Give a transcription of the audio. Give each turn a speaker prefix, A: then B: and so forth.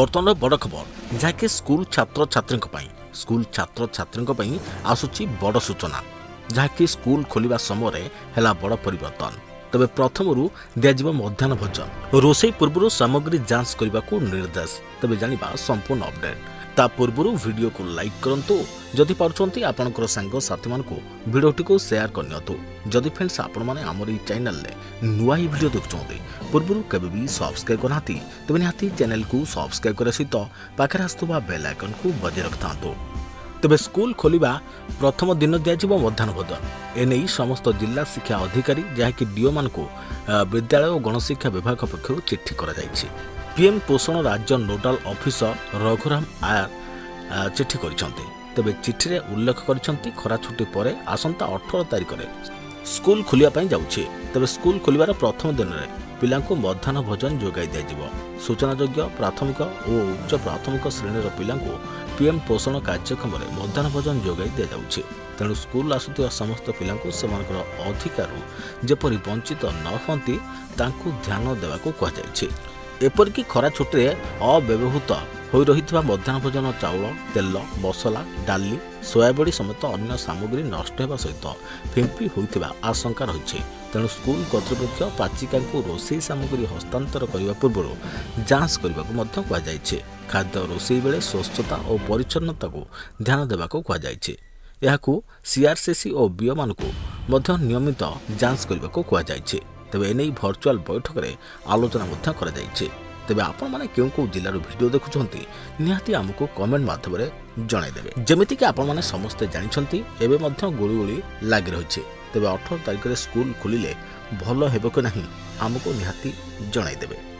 A: बर्तमान बड़ खबर जहाँकि स्कूल छात्र छात्री आसुची बड़ सूचना जहाँकि स्कूल खोलिबा समय है बड़ परिवर्तन। तबे प्रथम दिज्व मध्याह्न भोजन रोषे पूर्व सामग्री जांच करने को निर्देश। तबे जानिबा संपूर्ण अपडेट ता पूर्व वीडियो को लाइक करंतु जदि पारुचंती आपनकर संग साथी मान को वीडियोटी को शेयर करनियतु। जदि फ्रेंड्स आपण माने हमर ई चैनल ले नुआ ही वीडियो देखुचंती पूर्व केबे भी सब्सक्राइब करनाती तबे निहाती चैनल को सब्सक्राइब करे सहित पाखरे आस्तुबा बेल आइकन को बजे रखतांतु। तबे स्कूल खोलिबा प्रथम दिन दियाजिबो मध्याह्न भोजन एने समस्त जिला शिक्षा अधिकारी जहाँकि डीओ मान को विद्यालय और गणशिक्षा विभाग पक्षर चिट्ठी करा जायछि। पीएम पोषण राज्य नोडाल ऑफिसर रघुराम आयर चिट्ठी करिसंती। तबे चिट्ठी रे उल्लेख करिसंती खरा छुट्टी परे आसंता 18 तारिख रे स्कूल खोलिया पई जाउछि। तबे स्कूल खोलिबार प्रथम दिन रे पिलांको मध्याह्न भोजन जोगाई दियाजिबो। सूचनायोग्य प्राथमिक और उच्च प्राथमिक श्रेणीर पिलांको पीएम पोषण कार्यक्रम रे मध्याह्न भोजन जोगाई दिया जाउछि। तेणु स्कूल आसुथिबा समस्त पिलांको सेमानकर अधिकार जेपरि वंचित न होंती तांको ध्यान देवाको कहा जायछि। एपरिकी खरा छुट्टी रे अव्यवहृत होई रहितबा मध्याह्न भोजन चाउल तेल मसला डाली सोयाबड़ी समेत अन्य सामग्री नष्ट होगा सहित फिंपी होइतिबा आशंका रही। तेणु स्कूल कर्तृपक्ष पाचिका को रोषे सामग्री हस्तांतर करने पूर्व जांच करने को कहुଯାଇଛି। खाद्य रोषे बेले स्वच्छता और परिच्छन्नता को ध्यान देवा कहुଯାଇଛି। यहाकू सीआरसीसी और बीओ मान को नियमित जांच करने को कहुଯାଇଛି। तेबे एने भर्चुआल बैठक में आलोचना करा जायछि। तेबे आपण माने केउ को जिल्लार वीडियो देखुछंती निहाती हमको कमेंट माध्यम रे जणाई देबे। जेमिति कि आपण माने समस्त जानिछंती एबे मध्य गोली गोली लागि रहिछि। तेबे 18 तारिख रे स्कूल खुलिले भलो हेबो कि नाही हमको निहाती जणाई देबे।